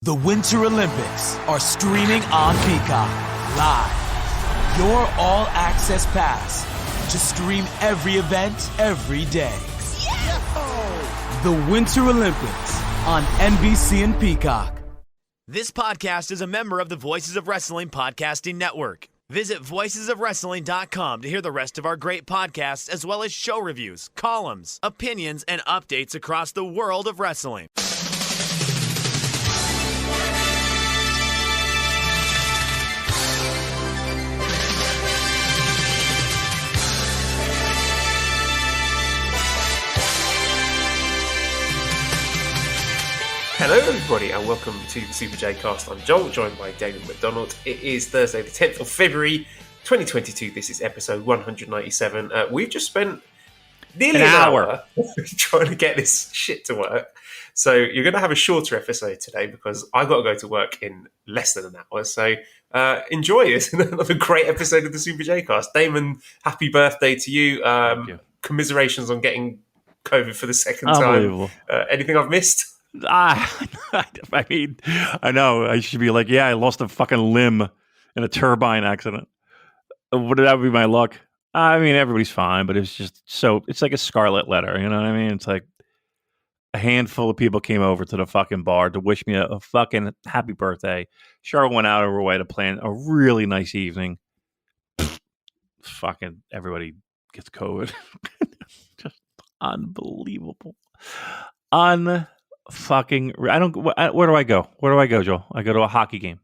The Winter Olympics are streaming on Peacock live. Your all-access pass to stream every event, every day. Yeah! The Winter Olympics on NBC and Peacock. This podcast is a member of the Voices of Wrestling Podcasting Network. Visit voicesofwrestling.com to hear the rest of our great podcasts, as well as show reviews, columns, opinions, and updates across the world of wrestling. Hello everybody and welcome to the Super J Cast. I'm Joel, joined by Damon McDonald. It is Thursday the 10th of February 2022. This is episode 197. We've just spent nearly an hour trying to get this shit to work. So you're going to have a shorter episode today because I've got to go to work in less than an hour. So enjoy it. Another great episode of the Super J Cast. Damon, happy birthday to you. Thank you. Commiserations on getting COVID for the second time. Anything I've missed? I mean, I know. I should be like, yeah, I lost a fucking limb in a turbine accident. Would that be my luck? I mean, everybody's fine, but it's just it's like a scarlet letter, you know what I mean? It's like a handful of people came over to the fucking bar to wish me a fucking happy birthday. Cheryl went out of her way to plan a really nice evening. Fucking everybody gets COVID. Just unbelievable. Where do I go? Where do I go, Joel? I go to a hockey game.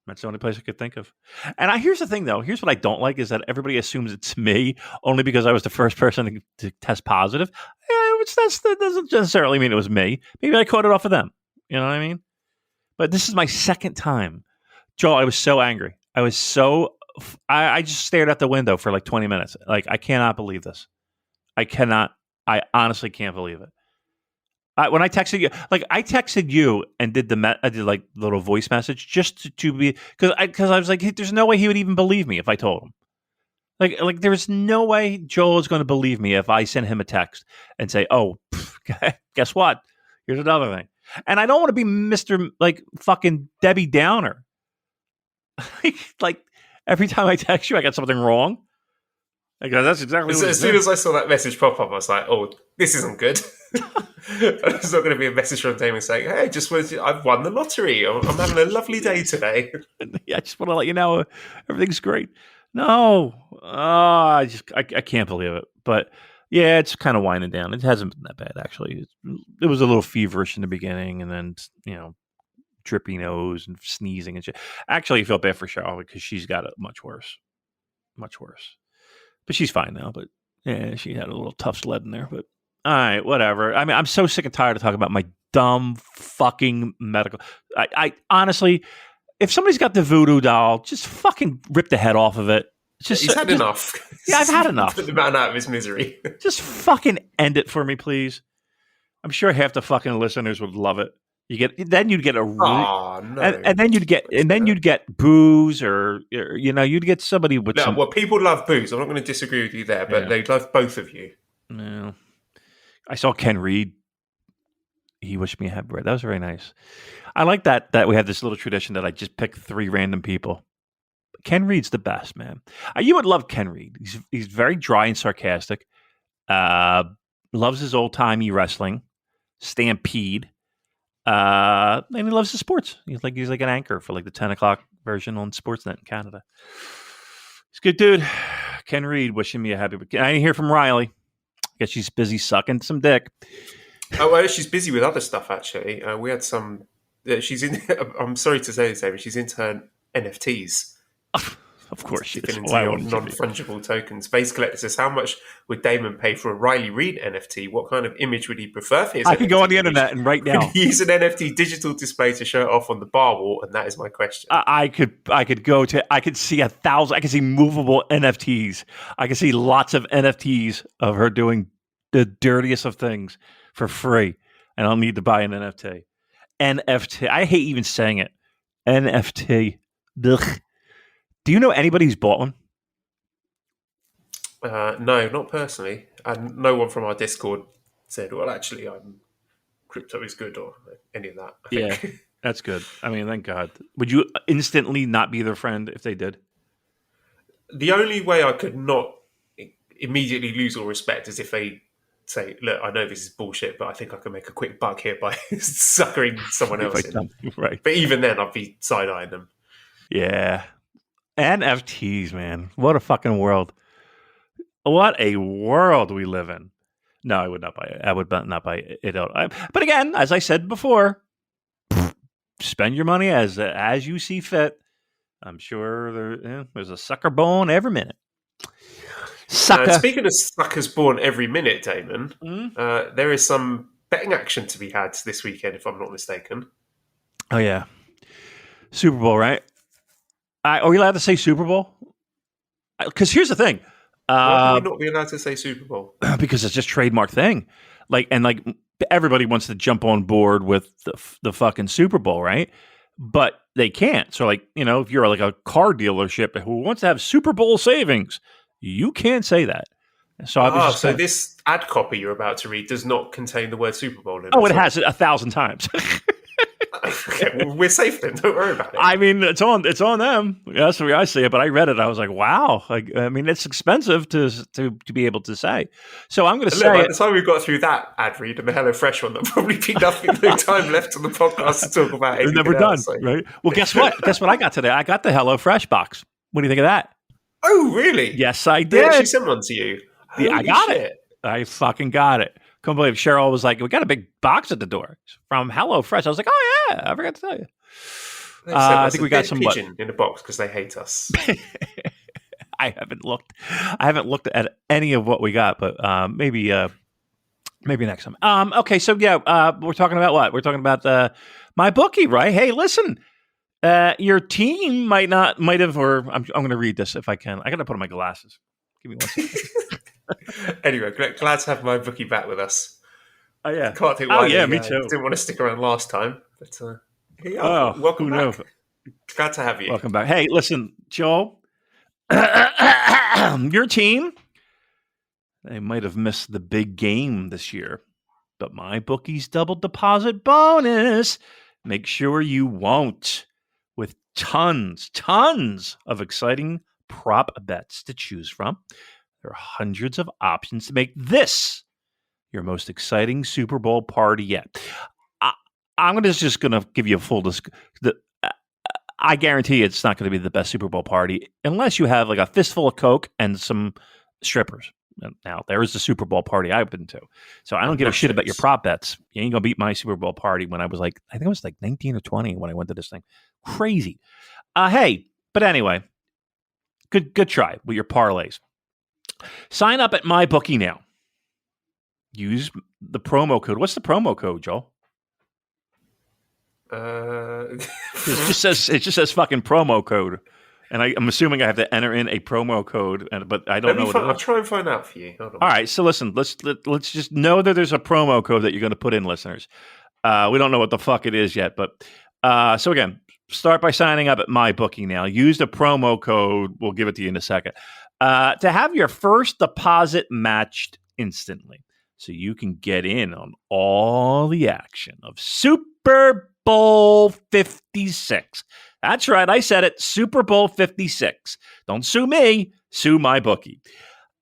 That's the only place I could think of. And here's the thing, though. Here's what I don't like is that everybody assumes it's me only because I was the first person to test positive. That doesn't necessarily mean it was me. Maybe I caught it off of them. You know what I mean? But this is my second time. Joel, I was so angry. I just stared out the window for like 20 minutes. Like, I cannot believe this. I honestly can't believe it. When I texted you, I texted you and did I did like little voice message just to be because I was like, hey, there's no way he would even believe me if I told him. Like there's no way Joel is going to believe me if I send him a text and say, oh, guess what? Here's another thing. And I don't want to be Mr. like fucking Debbie Downer. Like every time I text you, I got something wrong. That's exactly what as soon as I saw that message pop up, I was like, oh, this isn't good. It's not going to be a message from Damon saying, hey, I've won the lottery. I'm having a lovely day today. Yeah, I just want to let you know everything's great. No, I can't believe it. But yeah, it's kind of winding down. It hasn't been that bad, actually. It was a little feverish in the beginning and then, drippy nose and sneezing and shit. Actually, I felt bad for Charlotte because she's got it much worse. Much worse. But she's fine now. But yeah, she had a little tough sled in there. But all right, whatever. I mean, I'm so sick and tired of talking about my dumb fucking medical. I honestly, if somebody's got the voodoo doll, just fucking rip the head off of it. He's had enough. Yeah, I've had enough. Put the man out of his misery. Just fucking end it for me, please. I'm sure half the fucking listeners would love it. You'd get a and then you'd get booze or you'd get somebody with some. Well, people love booze. I'm not going to disagree with you there, but they love both of you. No, I saw Ken Reed. He wished me a happy birthday. That was very nice. I like that we have this little tradition that I just pick 3 random people. Ken Reed's the best, man. You would love Ken Reed. He's very dry and sarcastic. Loves his old timey wrestling, Stampede. And he loves the sports. He's like an anchor for like the 10 o'clock version on Sportsnet in Canada. He's a good dude. Ken Reed wishing me a happy birthday. I didn't hear from Riley. I guess she's busy sucking some dick. Oh, well, she's busy with other stuff, actually. We had some... she's in... I'm sorry to say this, Amy. She's into her NFTs. Of course she is. Non-fungible tokens. Base Collector says, how much would Damon pay for a Riley Reid NFT? What kind of image would he prefer for his I could go on the internet and right now. Use an NFT digital display to show it off on the bar wall, and that is my question. I could see 1,000. I could see movable NFTs. I could see lots of NFTs of her doing the dirtiest of things for free. And I'll need to buy an NFT. NFT. I hate even saying it. NFT. Ugh. Do you know anybody who's bought one? No, not personally. And no one from our Discord said, well, actually, crypto is good or any of that. I think. That's good. I mean, thank God. Would you instantly not be their friend if they did? The only way I could not immediately lose all respect is if they say, "Look, I know this is bullshit, but I think I can make a quick buck here by suckering someone else in." Right. But even then, I'd be side-eyeing them. Yeah. NFTs, man. What a fucking world. What a world we live in. No, I would not buy it. I would not buy it out. But again, as I said before, spend your money as you see fit. I'm sure there's a sucker born every minute. Sucker. Speaking of suckers born every minute, Damon, there is some betting action to be had this weekend, if I'm not mistaken. Oh, yeah. Super Bowl, right? Are we allowed to say Super Bowl? Because here's the thing. Why would we not be allowed to say Super Bowl? Because it's just trademark thing. Like everybody wants to jump on board with the fucking Super Bowl, right? But they can't. So if you're like a car dealership who wants to have Super Bowl savings, you can't say that. So so this ad copy you're about to read does not contain the word Super Bowl in it. Oh, it has it 1,000 times. Okay, well, we're safe then. Don't worry about it. I mean, it's on them. That's the way I see it. But I read it. I was like, wow. It's expensive to be able to say. So I'm going to say, by the time we've got through that ad read and the HelloFresh one, there'll probably be no time left on the podcast to talk about it. It's never done, right? Well, guess what? Guess what I got today? I got the HelloFresh box. What do you think of that? Oh, really? Yes, I did. They actually sent one to you. I got it. I fucking got it. Couldn't believe Cheryl was like, we got a big box at the door from HelloFresh. I was like, oh, yeah, I forgot to tell you. I think we got some pigeon in a box because they hate us. I haven't looked at any of what we got, but maybe next time. Okay, so yeah, we're talking about what? We're talking about my bookie, right? Hey, listen, your team might have, or I'm going to read this if I can. I got to put on my glasses. Give me 1 second. Anyway, glad to have my bookie back with us. Oh yeah, can't think why. Me too. Didn't want to stick around last time, but who welcome back. knows? Glad to have you. Welcome back. Hey, listen, Joe, your team, they might have missed the big game this year, but my bookie's double deposit bonus. Make sure you won't, with tons of exciting prop bets to choose from. There are hundreds of options to make this your most exciting Super Bowl party yet. I'm just going to give you a full I guarantee it's not going to be the best Super Bowl party unless you have like a fistful of Coke and some strippers. Now, there is the Super Bowl party I've been to. So I don't give a shit about your prop bets. You ain't going to beat my Super Bowl party when I was like, I think I was like 19 or 20 when I went to this thing. Crazy. Hey, but anyway, good try with your parlays. Sign up at MyBookie now. Use the promo code. What's the promo code, Joel? It just says fucking promo code, and I'm assuming I have to enter in a promo code, but I don't know. I'll try and find out for you. Hold on. All right, so listen, let's just know that there's a promo code that you're going to put in, listeners. We don't know what the fuck it is yet, but so again, start by signing up at MyBookie now. Use the promo code. We'll give it to you in a second. To have your first deposit matched instantly, so you can get in on all the action of Super Bowl 56. That's right, I said it, Super Bowl 56. Don't sue me, sue MyBookie.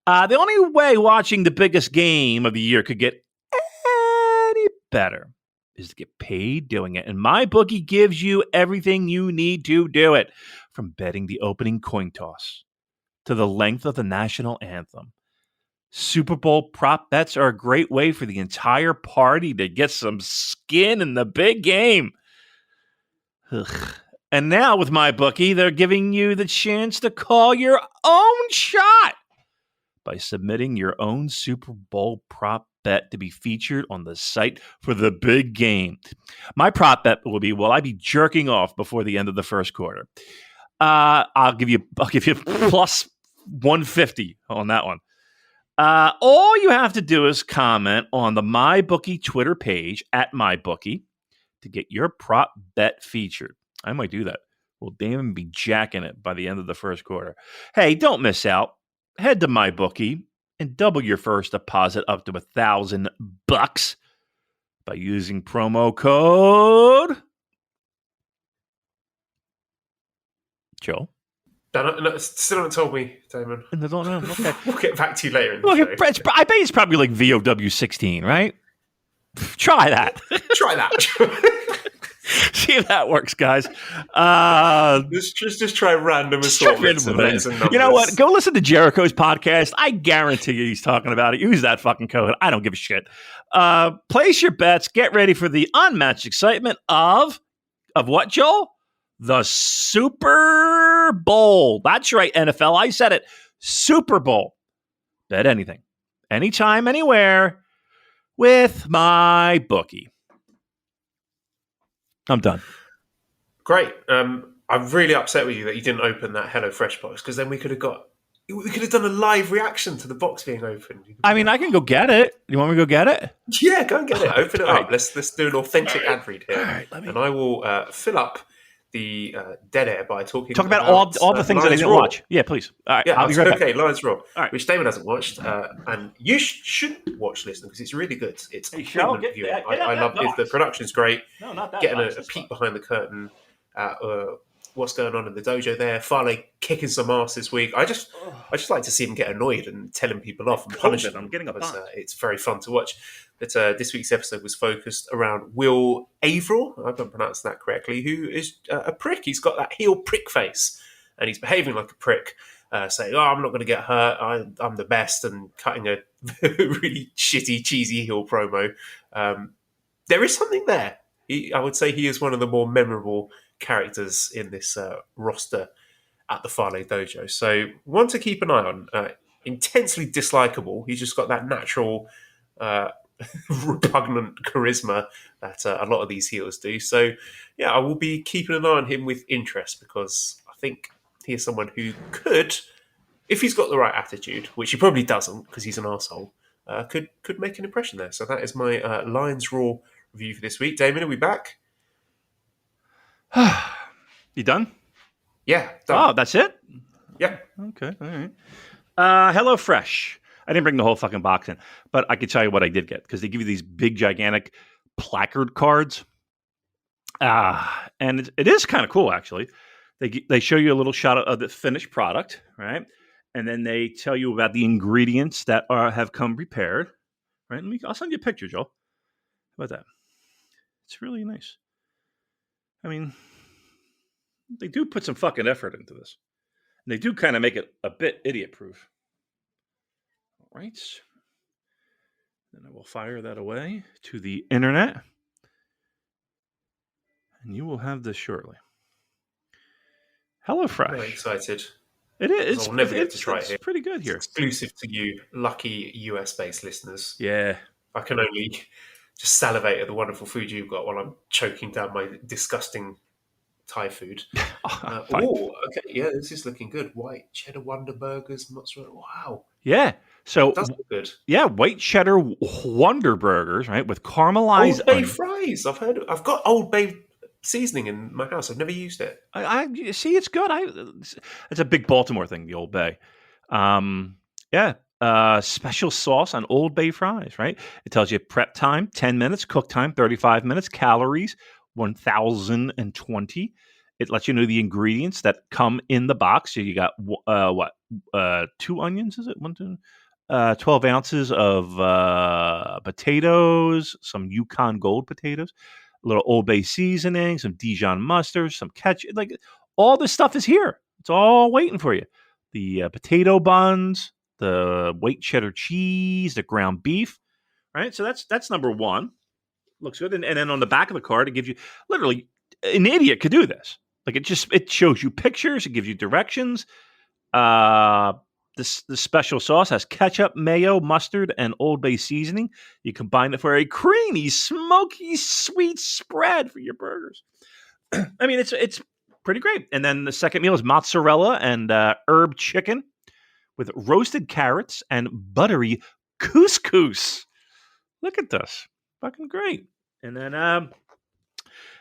The only way watching the biggest game of the year could get any better is to get paid doing it. And MyBookie gives you everything you need to do it, from betting the opening coin toss to the length of the national anthem. Super Bowl prop bets are a great way for the entire party to get some skin in the big game. Ugh. And now with MyBookie, they're giving you the chance to call your own shot by submitting your own Super Bowl prop bet to be featured on the site for the big game. My prop bet will be, will I be jerking off before the end of the first quarter? I'll give you plus 150 on that one. All you have to do is comment on the MyBookie Twitter page at MyBookie to get your prop bet featured. I might do that. Will Damon be jacking it by the end of the first quarter? Hey, don't miss out. Head to MyBookie and double your first deposit up to $1,000 by using promo code Joel? No, still haven't told me, Damon. And I don't know. Okay. We'll get back to you later in the Look, show. I bet it's probably like VOW 16, right? Try that. Try that. See if that works, guys. Just try random assortments of letters and numbers. You know what? Go listen to Jericho's podcast. I guarantee you he's talking about it. Use that fucking code. I don't give a shit. Place your bets. Get ready for the unmatched excitement of what, Joel? The Super Bowl. That's right, NFL. I said it. Super Bowl. Bet anything. Anytime, anywhere with my bookie. I'm done. Great. I'm really upset with you that you didn't open that HelloFresh box, because then we could have done a live reaction to the box being opened. I mean, I can go get it. You want me to go get it? Yeah, go and get it. Open it Right. up. Let's do an authentic ad read here. All right, and I will fill up the dead air by talking Talk about all the things that I didn't watch. Yeah, please. All right, Yeah, I'll be right back. okay. Lions Raw, right. which Damon hasn't watched, and you should watch, listener, because it's really good. It's Shell, brilliant viewing. get I love it. The production's great. No, not that. Getting a peek behind the curtain at what's going on in the dojo there. Farley kicking some ass this week. I just like to see him get annoyed and telling people off and punishing them. I'm getting a because, bunch. it's very fun to watch. But this week's episode was focused around Will Averill, I haven't pronounced that correctly, who is a prick. He's got that heel prick face, and he's behaving like a prick, saying, I'm not going to get hurt, I'm the best, and cutting a really shitty, cheesy heel promo. There is something there. I would say he is one of the more memorable characters in this roster at the Farley Dojo. So one to keep an eye on. Intensely dislikable. He's just got that natural repugnant charisma that a lot of these healers do. So yeah, I will be keeping an eye on him with interest, because I think he is someone who could, if he's got the right attitude, which he probably doesn't because he's an arsehole, could make an impression there. So that is my Lions Raw review for this week. Damon, are we back? You done? Yeah, done. Oh, that's it? Yeah. Okay, all right. HelloFresh. I didn't bring the whole fucking box in, but I could tell you what I did get, because they give you these big, gigantic placard cards. And it is kind of cool, actually. They show you a little shot of the finished product, right? And then they tell you about the ingredients that have come prepared, right? I'll send you a picture, Joel. How about that? It's really nice. I mean, they do put some fucking effort into this. And they do kind of make it a bit idiot-proof. All right. Then I will fire that away to the internet. And you will have this shortly. HelloFresh. Very excited. It is. I'll never get to try it here. It's pretty good here. It's exclusive to you, lucky US-based listeners. Yeah. I can only just salivate at the wonderful food you've got while I'm choking down my disgusting Thai food. Okay, yeah, this is looking good. White cheddar Wonder Burgers, mozzarella. Wow. Yeah. So It does look good. Yeah, white cheddar Wonder Burgers, right, with caramelized Old Bay onion. fries. I've got Old Bay seasoning in my house. I've never used it. I see, it's good. It's a big Baltimore thing, the Old Bay. Special sauce on Old Bay fries, right? It tells you prep time, 10 minutes, cook time, 35 minutes, calories, 1,020. It lets you know the ingredients that come in the box. So you got 2 onions, is it? 12 ounces of potatoes, some Yukon Gold potatoes, a little Old Bay seasoning, some Dijon mustard, some ketchup. Like, all this stuff is here. It's all waiting for you. The potato buns, the white cheddar cheese, the ground beef, right? So that's number one. Looks good. And then on the back of the card, it gives you, literally, an idiot could do this. Like, it shows you pictures. It gives you directions. The special sauce has ketchup, mayo, mustard, and Old Bay seasoning. You combine it for a creamy, smoky, sweet spread for your burgers. I mean, it's pretty great. And then the second meal is mozzarella and herb chicken with roasted carrots and buttery couscous. Look at this. Fucking great. And then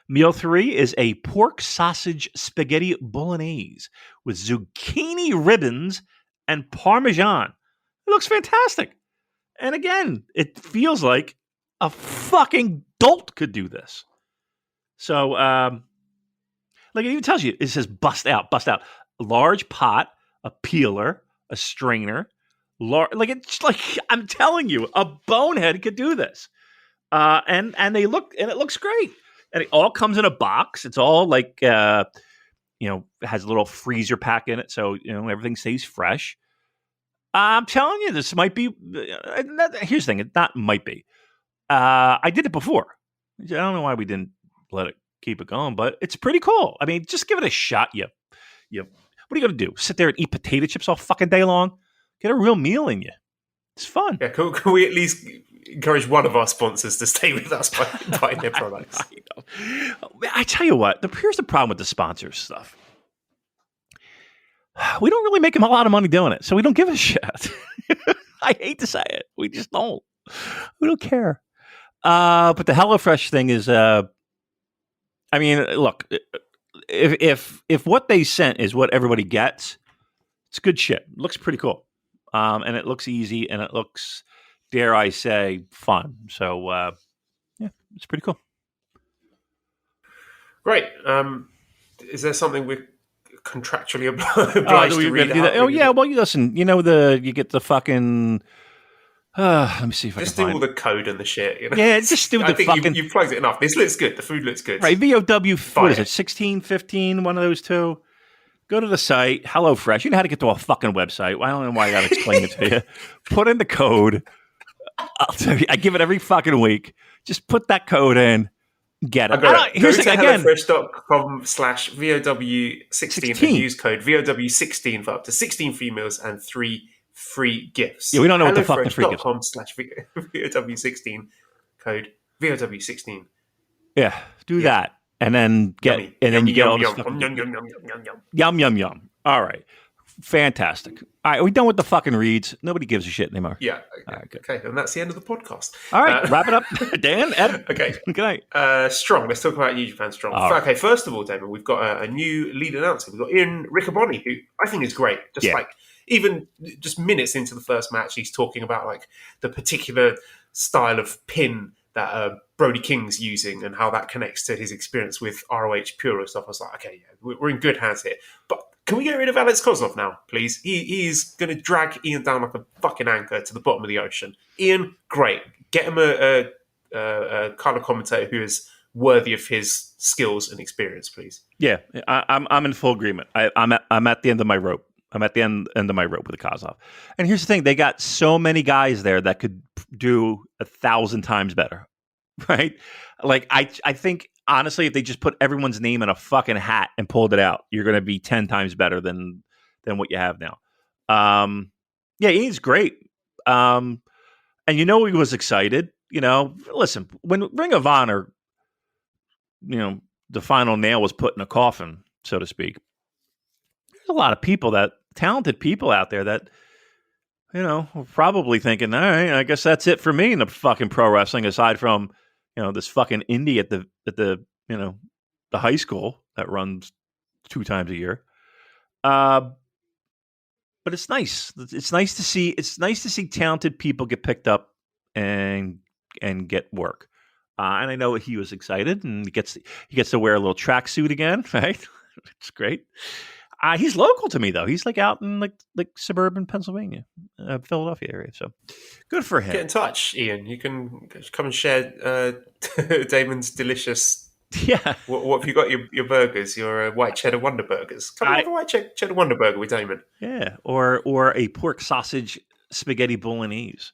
meal 3 is a pork sausage spaghetti bolognese with zucchini ribbons and Parmesan. It looks fantastic. And again, it feels like a fucking dolt could do this. So Like it even tells you, it says bust out. A large pot, a peeler, a strainer. Like it's like, I'm telling you, a bonehead could do this. And it looks great. And it all comes in a box. It's all like, it has a little freezer pack in it. So, everything stays fresh. I'm telling you, this might be, here's the thing. It not might be. I did it before. I don't know why we didn't let it keep it going, but it's pretty cool. I mean, just give it a shot. You, what are you going to do? Sit there and eat potato chips all fucking day long? Get a real meal in you. It's fun. Yeah, can we at least encourage one of our sponsors to stay with us by buying their products? I tell you what, here's the problem with the sponsors stuff. We don't really make them a lot of money doing it, so we don't give a shit. I hate to say it. We just don't. We don't care. But the HelloFresh thing is, look, if what they sent is what everybody gets, it's good shit. It looks pretty cool. And it looks easy, and it looks, dare I say, fun. So, it's pretty cool. Great. Is there something we're contractually obliged to read out? Oh, yeah. Well, you listen, you get the fucking... let me see if just I can do all the code and the shit. Yeah, just do the fucking... You've plugged it enough. This looks good. The food looks good. Right, VOW, what is it, 16, 15, one of those two? Go to the site, HelloFresh. You know how to get to a fucking website. I don't know why I got to explain it to you. Put in the code. I'll tell you, I give it every fucking week. Just put that code in. Get it. Here's the thing, again. HelloFresh.com/VOW16 and use code VOW16 for up to 16 free meals and 3 free gifts. Yeah, we don't know what the fuck the free gifts are. HelloFresh.com/VOW16 code VOW16. Yeah, do that. And then you get all the stuff. Yum. All right. Fantastic. All right, are we done with the fucking reads? Nobody gives a shit anymore. Yeah. Okay. All right, good. Okay, and that's the end of the podcast. All right, wrap it up. Dan, Ed. Okay. Good night. Strong. Let's talk about New Japan Strong. Okay, first of all, Damon, we've got a new lead announcer. We've got Ian Riccaboni, who I think is great. Even just minutes into the first match, he's talking about like the particular style of pin that Brody King's using and how that connects to his experience with ROH Pure and stuff. I was like, okay, yeah, we're in good hands here. But can we get rid of Alex Kozlov now, please? He is going to drag Ian down like a fucking anchor to the bottom of the ocean. Ian, great. Get him a kind of commentator who is worthy of his skills and experience, please. Yeah, I'm in full agreement. I'm at the end of my rope. I'm at the end of my rope with the Kozlov. And here's the thing. They got so many guys there that could do 1,000 times better, right? Like, I think, honestly, if they just put everyone's name in a fucking hat and pulled it out, you're going to be 10 times better than what you have now. Yeah, Ian's great. And he was excited. Listen, when Ring of Honor, the final nail was put in a coffin, so to speak, there's a lot of talented people out there that, were probably thinking, all right, I guess that's it for me in the fucking pro wrestling, aside from, this fucking indie at the the high school that runs 2 times a year. But it's nice. It's nice to see talented people get picked up and get work. And I know he was excited, and he gets to wear a little tracksuit again, right? It's great. He's local to me, though. He's like out in like suburban Pennsylvania, Philadelphia area. So good for him. Get in touch, Ian. You can come and share Damon's delicious. Yeah. What have you got? Your burgers, your white cheddar Wonder Burgers. Come on, have a white cheddar Wonder Burger with Damon. Yeah, or a pork sausage spaghetti bolognese.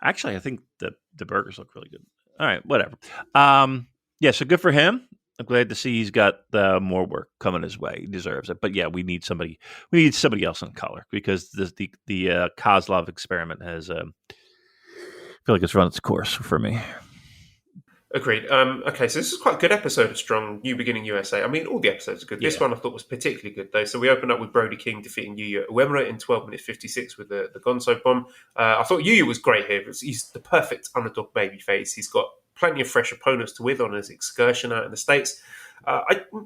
Actually, I think the burgers look really good. All right, whatever. Yeah, so good for him. I'm glad to see he's got more work coming his way. He deserves it. But yeah, we need somebody else in color, because the Kozlov experiment has I feel like it's run its course for me. Agreed. Okay, so this is quite a good episode of Strong New Beginning USA. I mean, all the episodes are good. This one I thought was particularly good, though. So we opened up with Brody King defeating Yuya Uemura in 12 minutes 56 with the Gonzo Bomb. I thought Yuya was great here. He's the perfect underdog babyface. He's got plenty of fresh opponents to with on his excursion out in the States.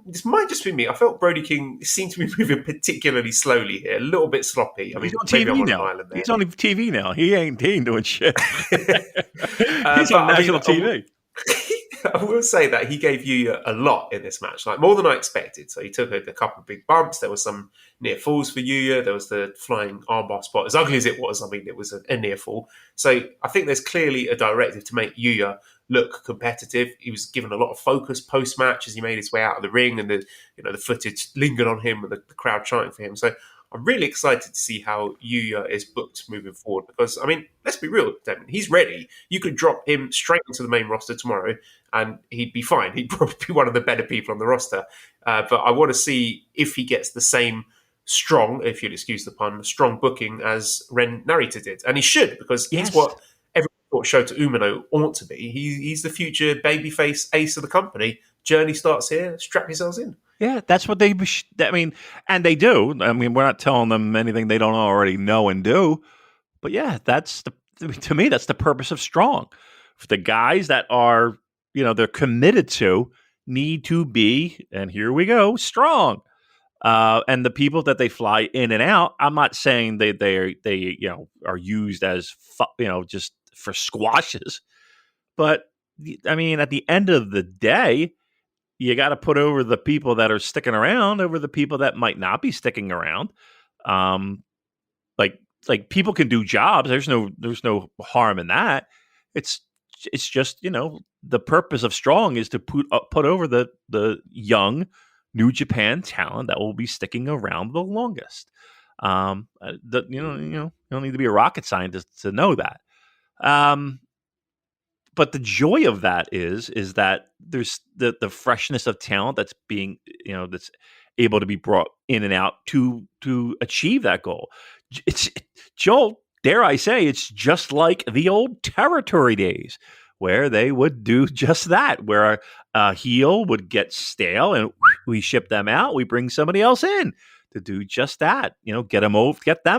This might just be me. I felt Brody King seemed to be moving particularly slowly here, a little bit sloppy. I mean, he's on TV now. He's on TV now. He ain't doing shit. He's on national TV. I will say that he gave Yuya a lot in this match, like more than I expected. So he took a couple of big bumps. There was some near falls for Yuya. There was the flying armbar spot. As ugly as it was, I mean, it was a near fall. So I think there's clearly a directive to make Yuya look competitive. He was given a lot of focus post match as he made his way out of the ring, and the footage lingered on him with the crowd chanting for him. So I'm really excited to see how Yuya is booked moving forward because, I mean, let's be real, Damon, he's ready. You could drop him straight into the main roster tomorrow and he'd be fine. He'd probably be one of the better people on the roster. But I want to see if he gets the same strong, if you'll excuse the pun, strong booking as Ren Narita did. And he should, because he's what everyone thought Shota Umino ought to be. He's the future babyface ace of the company. Journey starts here. Strap yourselves in. Yeah, that's what they. I mean, and they do. I mean, we're not telling them anything they don't already know and do. But yeah, to me, that's the purpose of Strong. For the guys that are, they're committed to, need to be, and here we go, strong. And the people that they fly in and out, I'm not saying they are used as just for squashes, but I mean, at the end of the day, you got to put over the people that are sticking around over the people that might not be sticking around. Like people can do jobs. There's no harm in that. It's just, the purpose of Strong is to put over the young New Japan talent that will be sticking around the longest. You don't need to be a rocket scientist to know that. But the joy of that is that there's the freshness of talent that's being, that's able to be brought in and out to achieve that goal. Joel, dare I say, it's just like the old territory days where they would do just that, where a heel would get stale and we ship them out. We bring somebody else in to do just that. Get them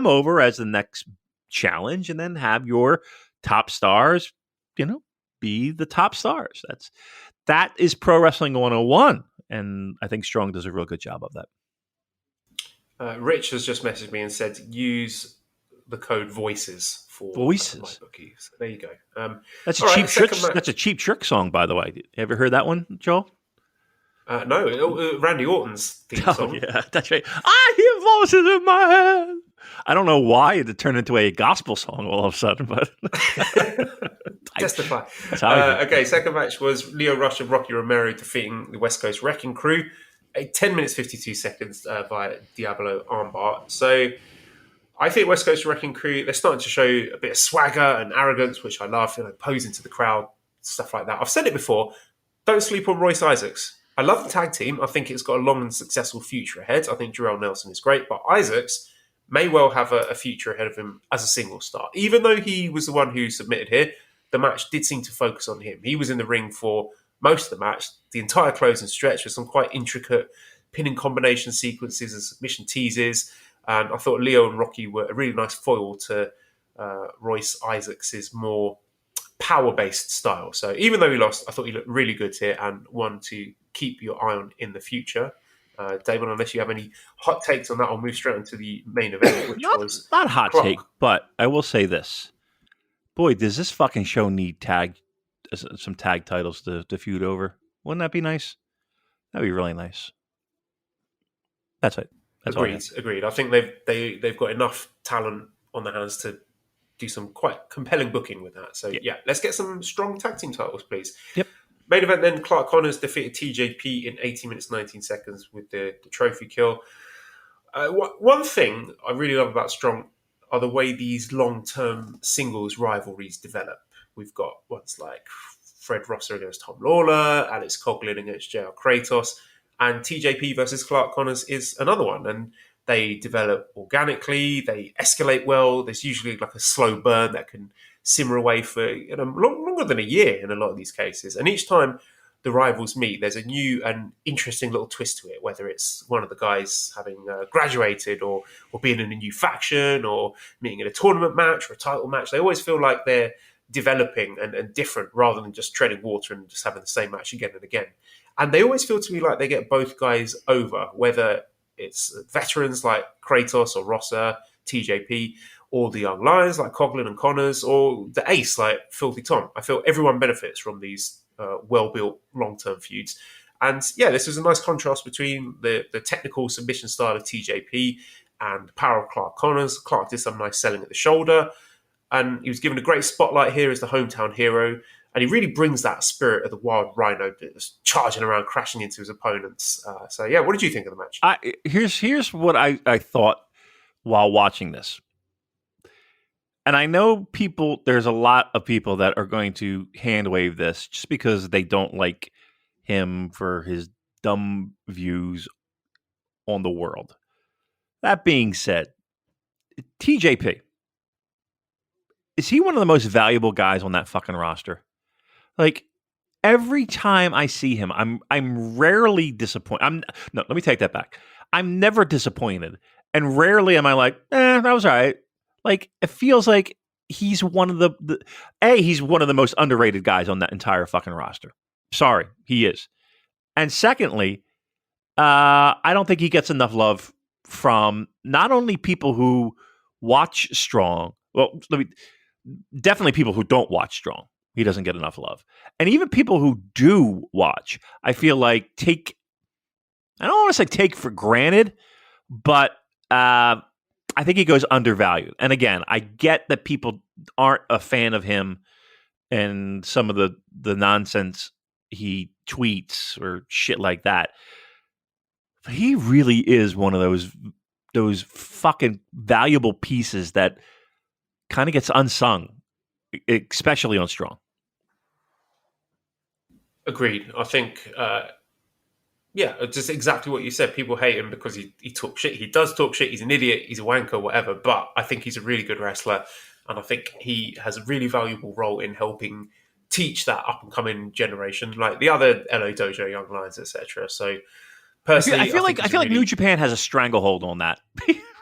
over as the next challenge, and then have your top stars, be the top stars. That is Pro Wrestling 101, and I think Strong does a real good job of that. Rich has just messaged me and said use the code VOICES for MyBookie. So there you go. That's a cheap trick. That's a Cheap Trick song, by the way. Have you heard that one, Joel? No, Randy Orton's theme song. Yeah, that's right. I hear voices in my head. I don't know why it turned into a gospel song all of a sudden, but testify. Okay, second match was Lio Rush and Rocky Romero defeating the West Coast Wrecking Crew. 10 minutes 52 seconds via Diablo armbar. So I think West Coast Wrecking Crew, they're starting to show a bit of swagger and arrogance, which I love, posing to the crowd, stuff like that. I've said it before, don't sleep on Royce Isaacs. I love the tag team. I think it's got a long and successful future ahead. I think Jarrell Nelson is great, but Isaacs may well have a future ahead of him as a single star. Even though he was the one who submitted here, the match did seem to focus on him. He was in the ring for most of the match, the entire closing stretch, with some quite intricate pinning combination sequences and submission teases. And I thought Leo and Rocky were a really nice foil to Royce Isaacs' more power-based style. So even though he lost, I thought he looked really good here and one to keep your eye on in the future. Damon, unless you have any hot takes on that, I'll move straight into the main event, which was not hot take, but I will say this. Boy, does this fucking show need some tag titles to feud over? Wouldn't that be nice? That'd be really nice. That's it. Agreed. I think they've got enough talent on their hands to do some quite compelling booking with that. So yeah, let's get some strong tag team titles, please. Yep. Main event then, Clark Connors defeated TJP in 18 minutes 19 seconds with the trophy kill. One thing I really love about Strong are the way these long-term singles rivalries develop. We've got ones like Fred Rosser against Tom Lawler, Alex Coughlin against JR Kratos, and TJP versus Clark Connors is another one. And they develop organically, they escalate well. There's usually like a slow burn that can simmer away for longer than a year in a lot of these cases. And each time the rivals meet, there's a new and interesting little twist to it, whether it's one of the guys having graduated or being in a new faction or meeting in a tournament match or a title match. They always feel like they're developing and different rather than just treading water and just having the same match again and again. And they always feel to me like they get both guys over, whether it's veterans like Kratos or Rosser, TJP, or the young lions like Coughlin and Connors, or the ace like Filthy Tom. I feel everyone benefits from these well-built long-term feuds. And yeah, this was a nice contrast between the technical submission style of TJP and the power of Clark Connors. Clark did some nice selling at the shoulder, and he was given a great spotlight here as the hometown hero. And he really brings that spirit of the wild rhino that was charging around, crashing into his opponents. So yeah, what did you think of the match? Here's what I thought while watching this. And I know there's a lot of people that are going to hand wave this just because they don't like him for his dumb views on the world. That being said, TJP, is he one of the most valuable guys on that fucking roster? Like, every time I see him, I'm rarely disappointed. No, let me take that back. I'm never disappointed. And rarely am I like, that was all right. Like, it feels like he's one of he's one of the most underrated guys on that entire fucking roster. Sorry, he is. And secondly, I don't think he gets enough love from not only people who watch Strong, definitely people who don't watch Strong. He doesn't get enough love. And even people who do watch, I feel like I don't want to say take for granted, but I think he goes undervalued. And again, I get that people aren't a fan of him and some of the nonsense he tweets or shit like that. But he really is one of those fucking valuable pieces that kind of gets unsung, especially on Strong. Agreed. I think, just exactly what you said. People hate him because he talks shit. He does talk shit. He's an idiot. He's a wanker, whatever. But I think he's a really good wrestler. And I think he has a really valuable role in helping teach that up-and-coming generation, like the other LA Dojo Young Lions, etc. So, personally, I feel like New Japan has a stranglehold on that,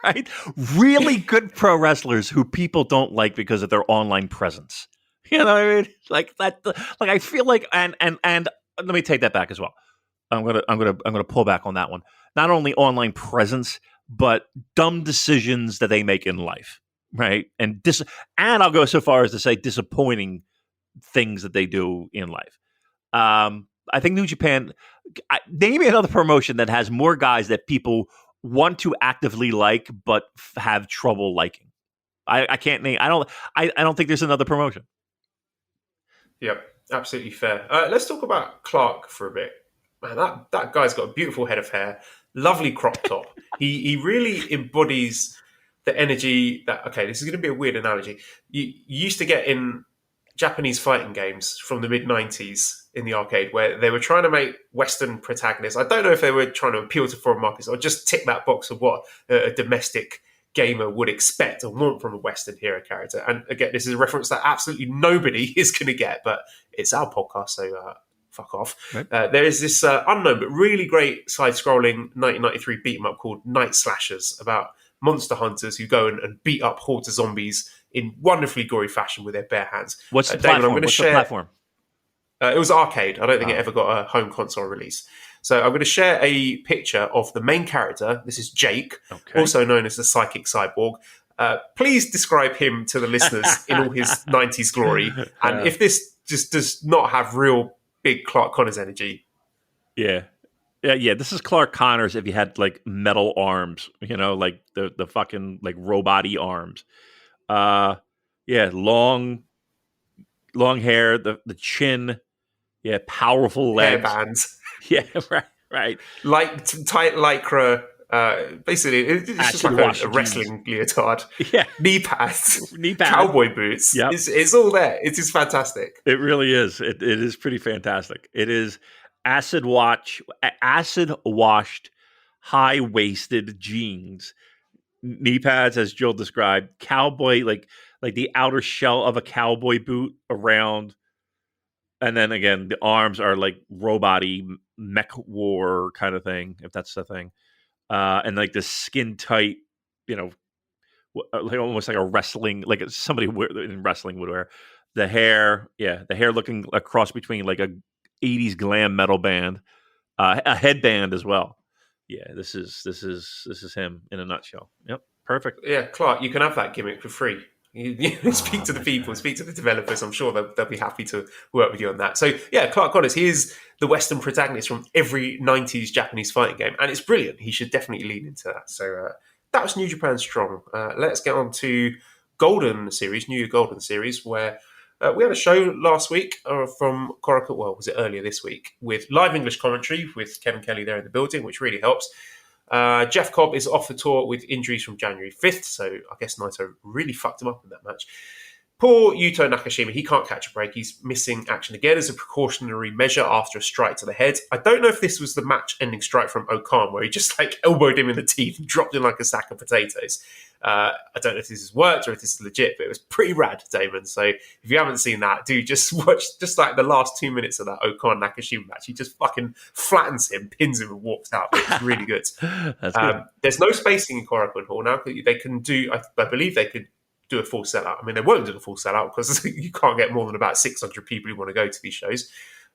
right? Really good pro wrestlers who people don't like because of their online presence. You know what I mean? Like that. Like I feel like, and let me take that back as well. I'm gonna pull back on that one. Not only online presence, but dumb decisions that they make in life, right? And I'll go so far as to say disappointing things that they do in life. I think New Japan. Name me another promotion that has more guys that people want to actively like but have trouble liking. I can't name. I don't think there's another promotion. Yep, absolutely fair. Let's talk about Clark for a bit. Man, that guy's got a beautiful head of hair, lovely crop top. He really embodies the energy that, okay, this is going to be a weird analogy. You used to get in Japanese fighting games from the mid-90s in the arcade where they were trying to make Western protagonists. I don't know if they were trying to appeal to foreign markets or just tick that box of what a domestic gamer would expect and want from a Western hero character. And again, this is a reference that absolutely nobody is going to get, but it's our podcast, so fuck off. Right. There is this unknown but really great side-scrolling 1993 beat-em-up called Night Slashers about monster hunters who go and beat up hordes of zombies in wonderfully gory fashion with their bare hands. What's the Damon, platform? What's the platform? It was arcade. I don't think it ever got a home console release. So I'm going to share a picture of the main character. This is Jake, also known as the Psychic Cyborg. Please describe him to the listeners in all his 90s glory. And if this just does not have real big Clark Connors energy. Yeah. This is Clark Connors if he had like metal arms, like the fucking like robot-y arms. Long hair, the chin, powerful legs, hairbands. Yeah, right. Like tight lycra. Basically, it's just like a wrestling leotard. Yeah, knee pads, cowboy boots. Yep. It's all there. It is fantastic. It really is. It is pretty fantastic. It is acid washed, high waisted jeans, knee pads, as Jill described, cowboy like the outer shell of a cowboy boot around. And then again, the arms are like robot-y mech war kind of thing, if that's the thing. And like the skin tight, like almost like a wrestling, like somebody in wrestling would wear. The hair looking a cross between like a 80s glam metal band, a headband as well. Yeah, this is him in a nutshell. Yep, perfect. Yeah, Clark, you can have that gimmick for free. Speak to the people, speak to the developers. I'm sure they'll be happy to work with you on that. So yeah, Clark Connors, he is the Western protagonist from every 90s Japanese fighting game, and it's brilliant. He should definitely lean into that. So that was New Japan Strong. Let's get on to Golden Series, New Year Golden Series, where we had a show last week from Korakuen, well, was it earlier this week, with live English commentary with Kevin Kelly there in the building, which really helps. Jeff Cobb is off the tour with injuries from January 5th, so I guess Naito really fucked him up in that match. Poor Yuto Nakashima, he can't catch a break. He's missing action again as a precautionary measure after a strike to the head. I don't know if this was the match-ending strike from Okan, where he just elbowed him in the teeth and dropped him like a sack of potatoes. I don't know if this has worked or if this is legit, but it was pretty rad, Damon. So if you haven't seen that, do just watch just the last 2 minits of that Okan Nakashima match. He just fucking flattens him, pins him, and walks out. It's really good. That's good. There's no spacing in Korakuen Hall now. They can do, I believe they could do a full sellout. I mean, they won't do a full sellout because you can't get more than about 600 people who want to go to these shows.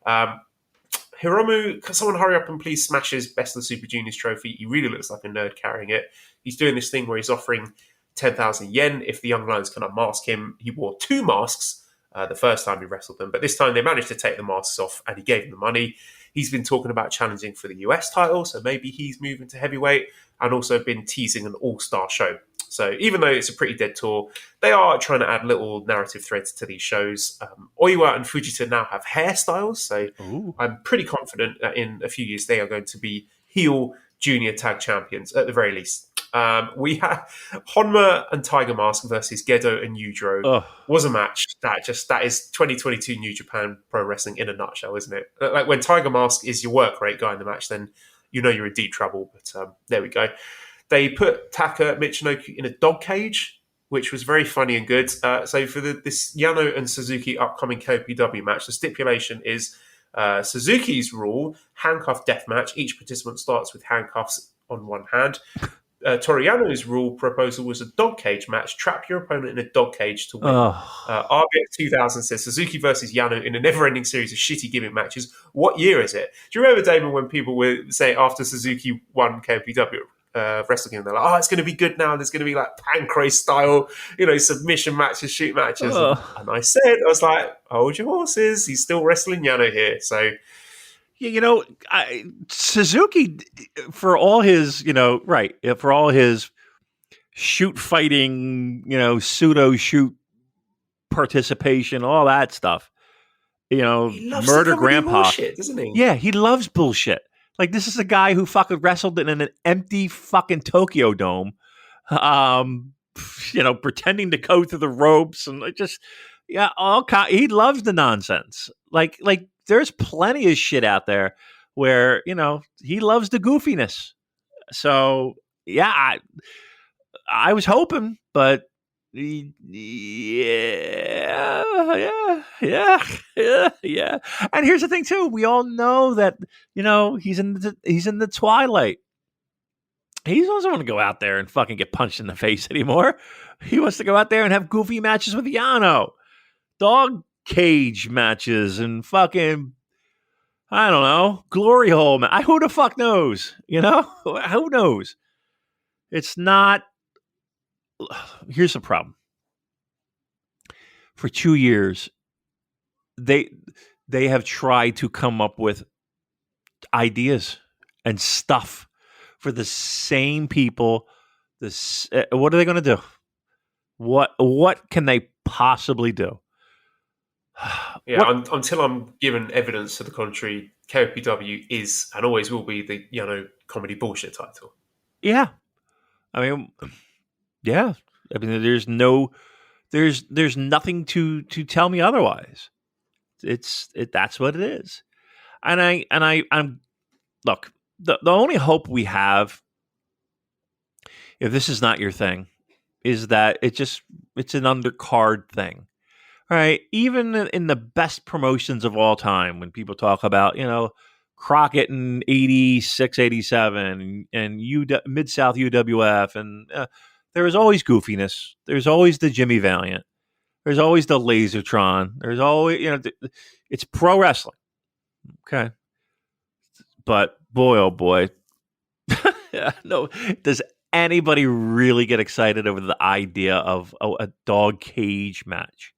Hiromu, can someone hurry up and please smash his Best of the Super Juniors trophy? He really looks like a nerd carrying it. He's doing this thing where he's offering 10,000 yen if the Young Lions can unmask him. He wore 2 masks the first time he wrestled them, but this time they managed to take the masks off and he gave them the money. He's been talking about challenging for the US title, so maybe he's moving to heavyweight, and also been teasing an all-star show. So even though it's a pretty dead tour, they are trying to add little narrative threads to these shows. Oiwa and Fujita now have hairstyles, so I'm pretty confident that in a few years they are going to be heel junior tag champions at the very least. We have Honma and Tiger Mask versus Gedo and Yujiro was a match that is 2022 New Japan Pro Wrestling in a nutshell, isn't it? Like when Tiger Mask is your work rate guy in the match, then you know you're in deep trouble. But there we go. They put Taka Michinoku in a dog cage, which was very funny and good. So for this Yano and Suzuki upcoming KOPW match, the stipulation is Suzuki's rule, handcuff death match. Each participant starts with handcuffs on one hand. Toru Yano's rule proposal was a dog cage match. Trap your opponent in a dog cage to win. RBX 2000 says Suzuki versus Yano in a never-ending series of shitty gimmick matches. What year is it? Do you remember, Damon, when people were saying after Suzuki won KOPW wrestling game, they're like, oh, it's going to be good now. There's going to be like Pancrase style, submission matches, shoot matches. And I was like, hold your horses. He's still wrestling Yano here. So, Suzuki, for all his, for all his shoot fighting, pseudo shoot participation, all that stuff, he loves murder grandpa, bullshit, doesn't he? Yeah, he loves bullshit. Like, this is a guy who fucking wrestled in an empty fucking Tokyo Dome, pretending to go through the ropes and he loves the nonsense. Like there's plenty of shit out there where, he loves the goofiness. So, yeah, I was hoping, but yeah. And here's the thing too. We all know that, he's in the twilight. He doesn't want to go out there and fucking get punched in the face anymore. He wants to go out there and have goofy matches with Yano. Dog cage matches and fucking, I don't know, glory hole. Who the fuck knows? Who knows? It's not. Here's the problem. For 2 years, they have tried to come up with ideas and stuff for the same people. What are they going to do? What can they possibly do? Yeah, until I'm given evidence to the contrary, KOPW is and always will be the comedy bullshit title. Yeah, I mean, yeah. I mean, there's nothing to tell me otherwise. That's what it is. And I'm look, the only hope we have, if this is not your thing, is that it's an undercard thing. Right, even in the best promotions of all time, when people talk about, Crockett in 86, 87, and Mid-South UWF, and there is always goofiness. There's always the Jimmy Valiant. There's always the Lasertron. There's always, it's pro wrestling. Okay. But boy, oh boy. No, does anybody really get excited over the idea of a dog cage match.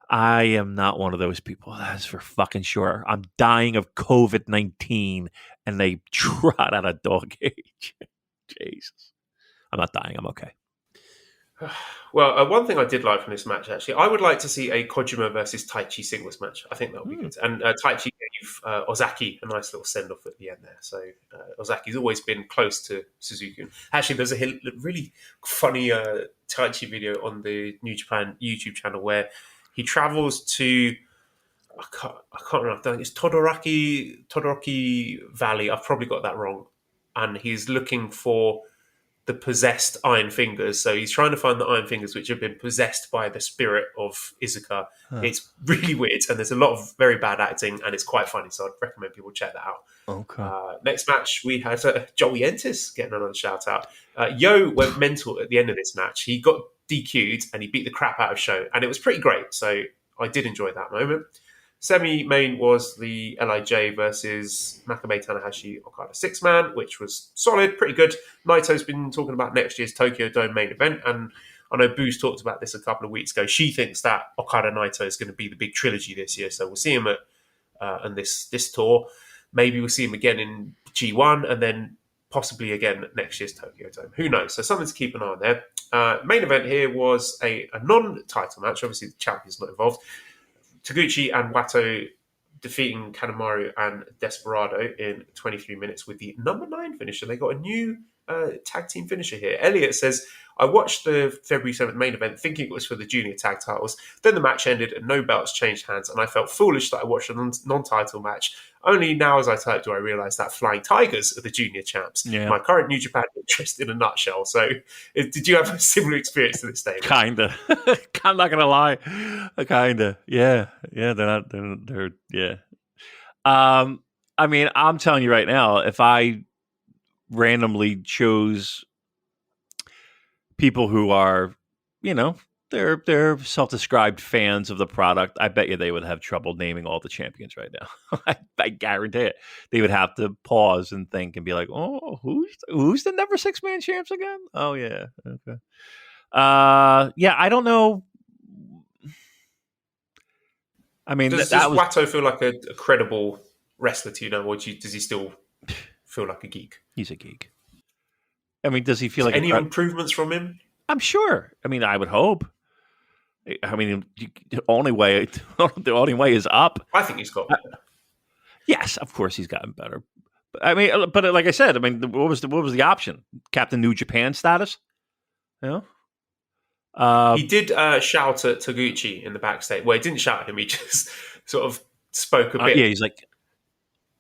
I am not one of those people. That's for fucking sure. I'm dying of COVID-19 and they trot out a dog cage. Jesus. I'm not dying. I'm okay. Well, one thing I did like from this match, actually, I would like to see a Kojima versus Taichi singles match. I think that would be good. And Taichi gave Ozaki a nice little send-off at the end there. So Ozaki's always been close to Suzuki. Actually, there's a really funny Taichi video on the New Japan YouTube channel where he travels to, I can't remember, I think it's Todoroki Valley. I've probably got that wrong. And he's looking for the possessed Iron Fingers. So he's trying to find the Iron Fingers which have been possessed by the spirit of Izuka. It's really weird and there's a lot of very bad acting and it's quite funny. So I'd recommend people check that out. Okay. Next match, we had Joey Entis getting another shout out. Yo went mental at the end of this match. He got DQ'd and he beat the crap out of Sho and it was pretty great. So I did enjoy that moment. Semi-main was the LIJ versus Makabe Tanahashi Okada 6-man, which was solid, pretty good. Naito's been talking about next year's Tokyo Dome main event, and I know Boo's talked about this a couple of weeks ago. She thinks that Okada Naito is going to be the big trilogy this year, so we'll see him at on this tour. Maybe we'll see him again in G1, and then possibly again at next year's Tokyo Dome. Who knows? So something to keep an eye on there. Main event here was a non-title match. Obviously, the champion's not involved. Taguchi and Wato defeating Kanemaru and Desperado in 23 minutes with the number 9 finisher. They got a new tag team finisher here. Elliot says, I watched the February 7th main event thinking it was for the junior tag titles. Then the match ended and no belts changed hands, and I felt foolish that I watched a non-title match. Only now as I typed do I realise that Flying Tigers are the junior champs. Yeah. My current New Japan interest in a nutshell. So did you have a similar experience to this, David? Kinda. I'm not gonna lie. Kinda. Yeah. Yeah. They're yeah. I mean, I'm telling you right now, if I randomly chose people who are, they're self-described fans of the product, I bet you they would have trouble naming all the champions right now. I guarantee it. They would have to pause and think and be like, "Oh, who's the number 6-man champs again?" Oh yeah, okay. Yeah, I don't know. I mean, does Wato feel like a credible wrestler to you now, or does he still feel like a geek? He's a geek. I mean, does he feel like any improvements from him? I'm sure. I mean, I would hope. I mean, the only way is up. I think he's got better. Yes, of course he's gotten better. I mean, but like I said, I mean, what was the option? Captain New Japan status? You know? He did shout at Taguchi in the backstage. Well, he didn't shout at him. He just sort of spoke a bit. Yeah, he's like,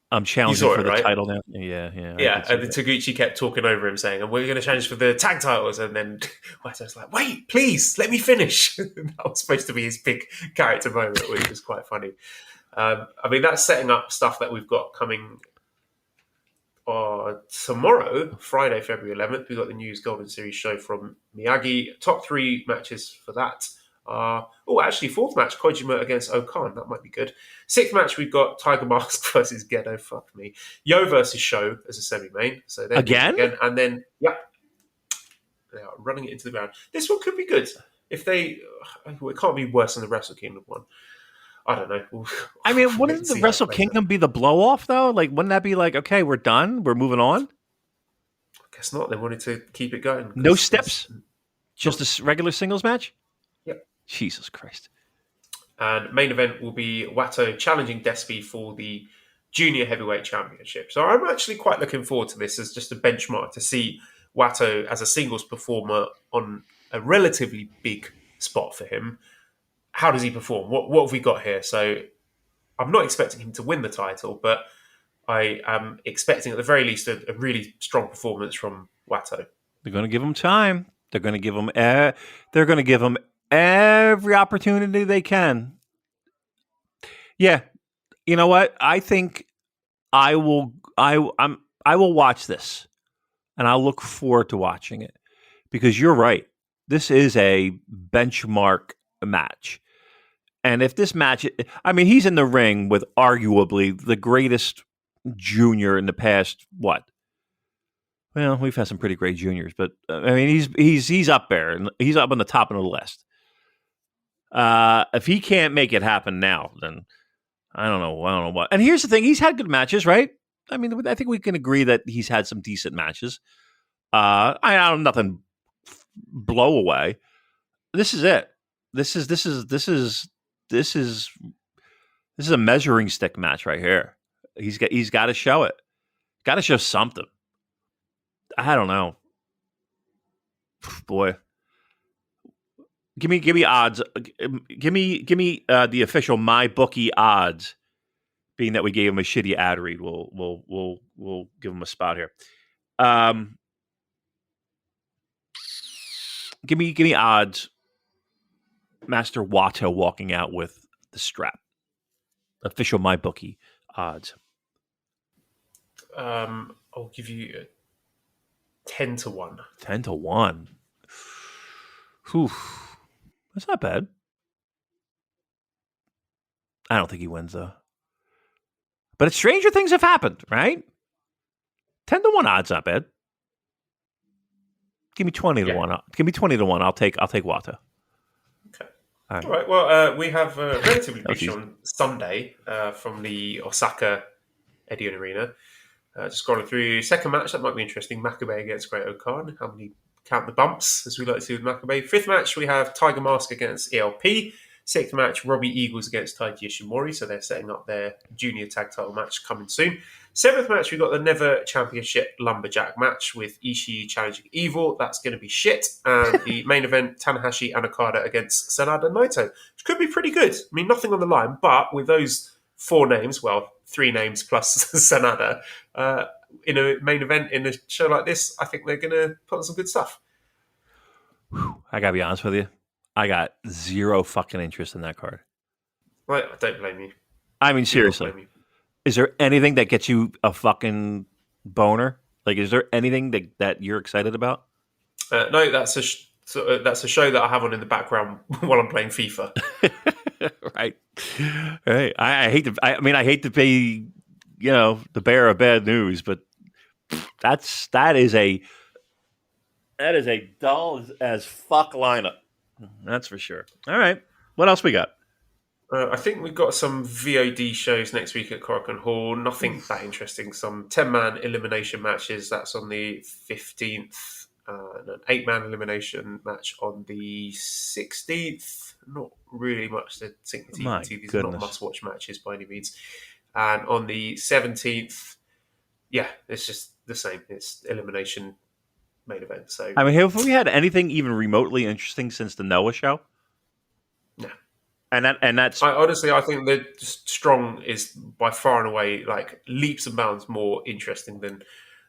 I'm challenging for the right? title now. Yeah. Yeah, and then Taguchi kept talking over him, saying, "And we're going to challenge for the tag titles." And then Wato's like, "Wait, please, let me finish." That was supposed to be his big character moment, which was quite funny. I mean, that's setting up stuff that we've got coming tomorrow, Friday, February 11th. We've got the News Golden Series show from Miyagi. Top 3 matches for that. Actually, 4th match, Kojima against Okan. That might be good. 6th match, we've got Tiger Mask versus Gedo. Fuck me. Yo versus Sho as a semi-main. So again? And then, they are running it into the ground. This one could be good. If it can't be worse than the Wrestle Kingdom one. I don't know. I mean, wouldn't the Wrestle Kingdom be the blow-off, though? Like, wouldn't that be like, okay, we're done, we're moving on? I guess not. They wanted to keep it going. No steps? Just a regular singles match? Yep. Jesus Christ. And main event will be Wato challenging Despy for the Junior Heavyweight Championship. So I'm actually quite looking forward to this as just a benchmark to see Wato as a singles performer on a relatively big spot for him. How does he perform? What have we got here? So I'm not expecting him to win the title, but I am expecting at the very least a really strong performance from Wato. They're going to give him time. They're going to give him. They're going to give him every opportunity they can. Yeah, you know what? I think I will. I will watch this, and I'll look forward to watching it because you're right. This is a benchmark match. And if this match, I mean, he's in the ring with arguably the greatest junior in the past, Well, we've had some pretty great juniors, but I mean, he's up there, and he's up on the top of the list. If he can't make it happen now, then I don't know what. And here's the thing: he's had good matches, right? I mean, I think we can agree that he's had some decent matches. I don't nothing blow away. This is it. This is a measuring stick match right here. He's got to show it. Got to show something. I don't know. Boy. Give me odds. Give me the official MyBookie odds. Being that we gave him a shitty ad read, we'll give him a spot here. Give me odds. Master Watto walking out with the strap. Official MyBookie odds. I'll give you 10-1. 10-1. Whew. That's not bad. I don't think he wins though. But stranger things have happened, right? 10-1 odds not bad. Give me 20-1. Give me 20-1. I'll take Watto. Okay. All right. Well, we have a relatively big show on Sunday from the Osaka Edion Arena. Just scrolling through second match, that might be interesting. Makabe against Great Okan. How many count the bumps, as we like to do with Makabe? Fifth match, we have Tiger Mask against ELP. Sixth match, Robbie Eagles against Taiji Ishimori. So they're setting up their junior tag title match coming soon. Seventh match, we've got the Never Championship Lumberjack match with Ishii challenging Evil. That's going to be shit. And the main event, Tanahashi and Okada against Sanada and Naito, which could be pretty good. I mean, nothing on the line, but with those four names, well, three names plus Sanada, in a main event in a show like this, I think they're going to put on some good stuff. I got to be honest with you. I got zero fucking interest in that card. Right, I don't blame you. I mean, seriously. Is there anything that gets you a fucking boner? Like, is there anything that you're excited about? No, that's a show that I have on in the background while I'm playing FIFA. Right. I hate to. I hate to be, the bearer of bad news, but that is a dull as fuck lineup. That's for sure. All right. What else we got? I think we've got some VOD shows next week at Korakuen Hall. Nothing that interesting. Some 10-man elimination matches. That's on the 15th. An 8-man elimination match on the 16th. Not really much to sink the teeth into. These are not must-watch matches by any means. And on the 17th, it's just the same. It's elimination main event. So have we had anything even remotely interesting since the Noah show? No. And that's I think that Strong is by far and away like leaps and bounds more interesting than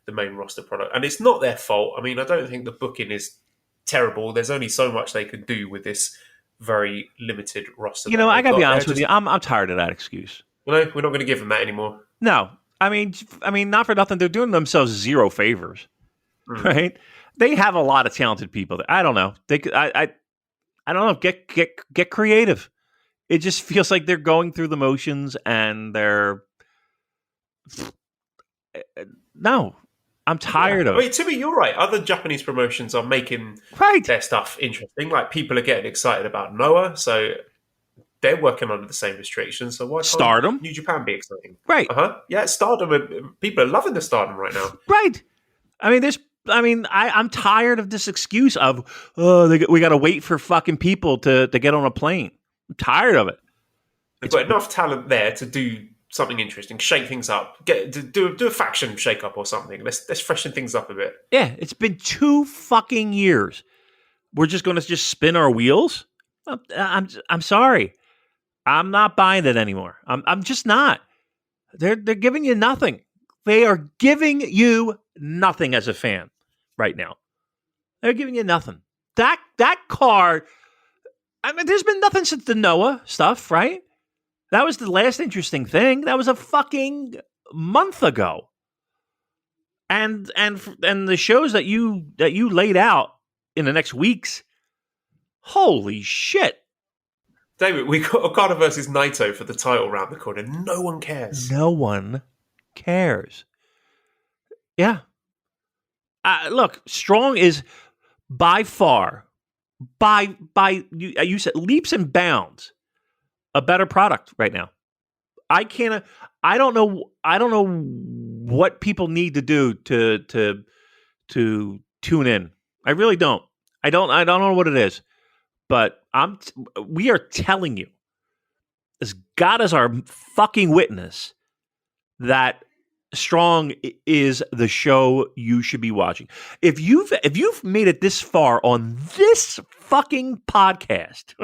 the main roster product. And it's not their fault. I mean, I don't think the booking is terrible. There's only so much they could do with this very limited roster. I gotta be honest with you. I'm tired of that excuse. We're not going to give them that anymore. No. I mean, not for nothing. They're doing themselves zero favors. Right? They have a lot of talented people. I don't know. I don't know. Get creative. It just feels like they're going through the motions, and they're no. I'm tired of it. I mean, to me, you're right. Other Japanese promotions are making their stuff interesting. Like people are getting excited about Noah, so they're working under the same restrictions. So why can't Stardom? New Japan be exciting? Right. Yeah, Stardom. People are loving the Stardom right now. Right. I'm tired of this excuse of, we got to wait for fucking people to get on a plane. I'm tired of it. They've got enough talent there to do something interesting, shake things up, do a faction shake up or something. Let's freshen things up a bit. Yeah, it's been 2 fucking years. We're just going to just spin our wheels. I'm sorry. I'm not buying it anymore. I'm just not. They're giving you nothing. They are giving you nothing as a fan right now. They're giving you nothing. That card. I mean, there's been nothing since the Noah stuff, right? That was the last interesting thing. That was a fucking month ago. And the shows that you laid out in the next weeks, holy shit. David, we got Okada versus Naito for the title round the corner. No one cares. No one cares. Yeah. Look, Strong is by far, you said leaps and bounds, a better product right now. I can't. I don't know. I don't know what people need to do to tune in. I really don't. I don't know what it is, but we are telling you, as God is our fucking witness, that Strong is the show you should be watching. If you've made it this far on this fucking podcast,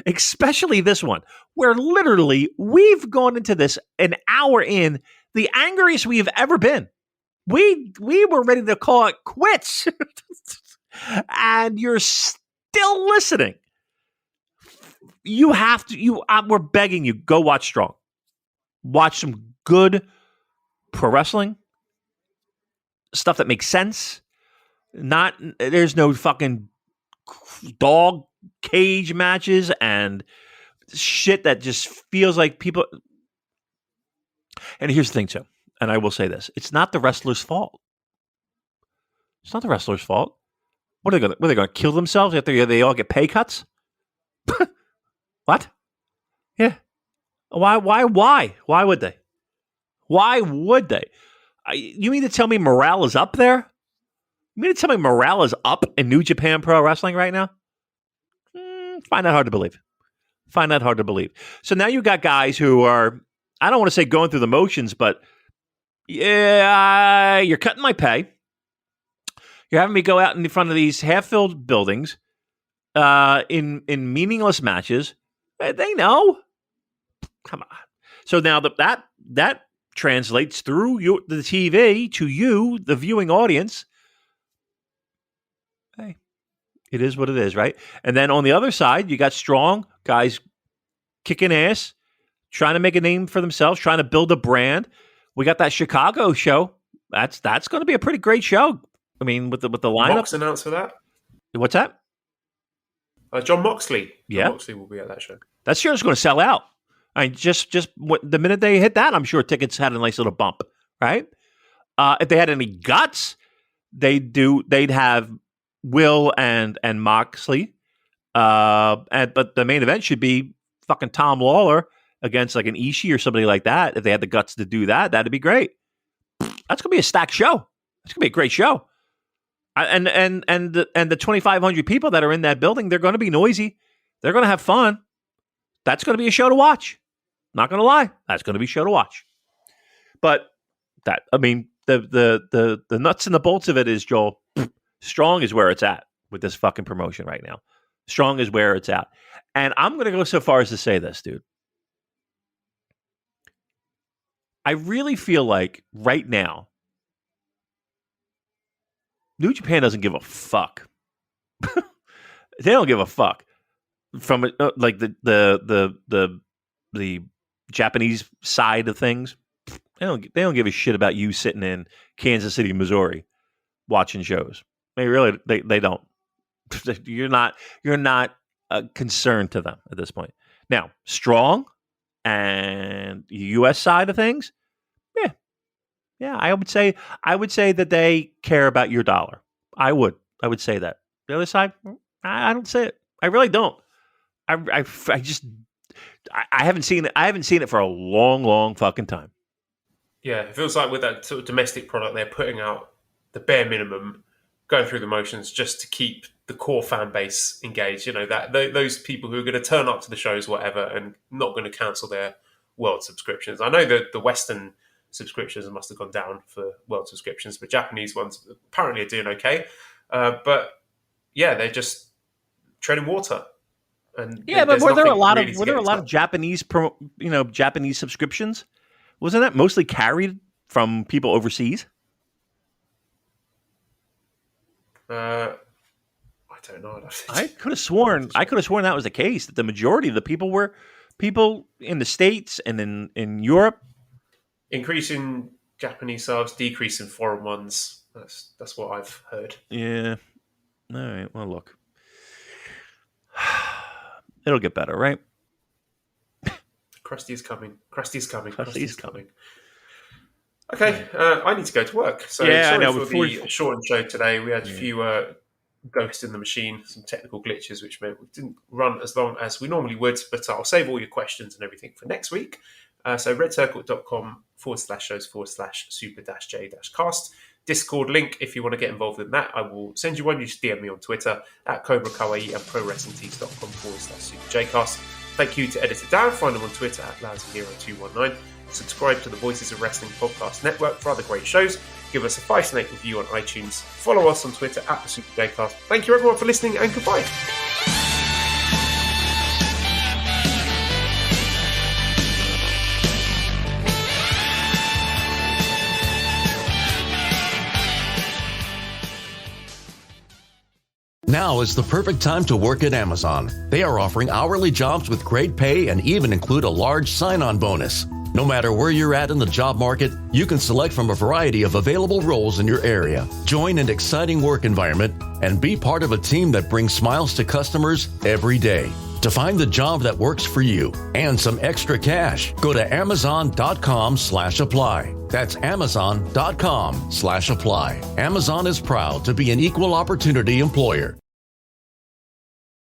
especially this one, where literally we've gone into this an hour in, the angriest we have ever been. We were ready to call it quits, and you're still listening. You have to. We're begging you, go watch Strong. Watch some good pro wrestling stuff that makes sense. There's no fucking dog cage matches and shit that just feels like people. And here's the thing too, and I will say this: it's not the wrestler's fault. It's not the wrestler's fault. What are they going to kill themselves after they all get pay cuts? What? Yeah. Why would they? Why would they? You mean to tell me morale is up there? You mean to tell me morale is up in New Japan Pro Wrestling right now? Find that hard to believe. Find that hard to believe. So now you got guys who are, I don't want to say going through the motions, but yeah, you're cutting my pay. You're having me go out in front of these half-filled buildings in meaningless matches. They know. Come on. So now that translates through the TV to you, the viewing audience. Hey, it is what it is, right? And then on the other side, you got Strong guys kicking ass, trying to make a name for themselves, trying to build a brand. We got that Chicago show. That's going to be a pretty great show. I mean, with the lineup. Mox announced for that. What's that? John Moxley. Yeah, John Moxley will be at that show. That show's going to sell out. I mean, just the minute they hit that, I'm sure tickets had a nice little bump, right? If they had any guts, they'd have Will and Moxley, but the main event should be fucking Tom Lawler against like an Ishii or somebody like that. If they had the guts to do that, that'd be great. That's gonna be a stacked show. It's gonna be a great show. And the 2,500 people that are in that building, they're going to be noisy. They're going to have fun. That's going to be a show to watch. Not going to lie, that's going to be a show to watch. But the nuts and the bolts of it is, Joel, Strong is where it's at with this fucking promotion right now. Strong is where it's at. And I'm going to go so far as to say this, dude. I really feel like right now, New Japan doesn't give a fuck. They don't give a fuck from like the Japanese side of things. They don't give a shit about you sitting in Kansas City, Missouri, watching shows. They don't. You're not concerned to them at this point. Now, Strong and the U.S. side of things, yeah. I would say that they care about your dollar. I would say that. The other side, I don't say it. I really don't. I haven't seen it. I haven't seen it for a long fucking time. Yeah, it feels like with that sort of domestic product, they're putting out the bare minimum, going through the motions just to keep the core fan base engaged. You know, that those people who are going to turn up to the shows, whatever, and not going to cancel their world subscriptions. I know that the Western subscriptions must have gone down for world subscriptions, but Japanese ones apparently are doing okay. But yeah, they're just treading water. And yeah, but were there a lot of Japanese Japanese subscriptions? Wasn't that mostly carried from people overseas? I don't know. I could have sworn that was the case. That the majority of the people were people in the States and in Europe. Increasing Japanese subs, decreasing foreign ones. That's what I've heard. Yeah. All right. Well, look, it'll get better, right? Krusty's coming. Okay, I need to go to work. So Yeah, I sorry know, for before- the shortened show today. We had a few ghosts in the machine, some technical glitches, which meant we didn't run as long as we normally would. But I'll save all your questions and everything for next week. So redcircle.com/shows/super-j-cast. Discord link if you want to get involved in that. I will send you one. You just DM me on Twitter at Cobra Kawaii and ProWrestlingTees.com/super-j-cast. Thank you to editor Dan. Find him on Twitter at LoudsyHero219. Subscribe to the Voices of Wrestling Podcast Network for other great shows. Give us a 5-snake review on iTunes. Follow us on Twitter at the Super J-Cast. Thank you everyone for listening and goodbye. Now is the perfect time to work at Amazon. They are offering hourly jobs with great pay and even include a large sign-on bonus. No matter where you're at in the job market, you can select from a variety of available roles in your area. Join an exciting work environment and be part of a team that brings smiles to customers every day. To find the job that works for you and some extra cash, go to amazon.com/apply. That's amazon.com/apply. Amazon is proud to be an equal opportunity employer.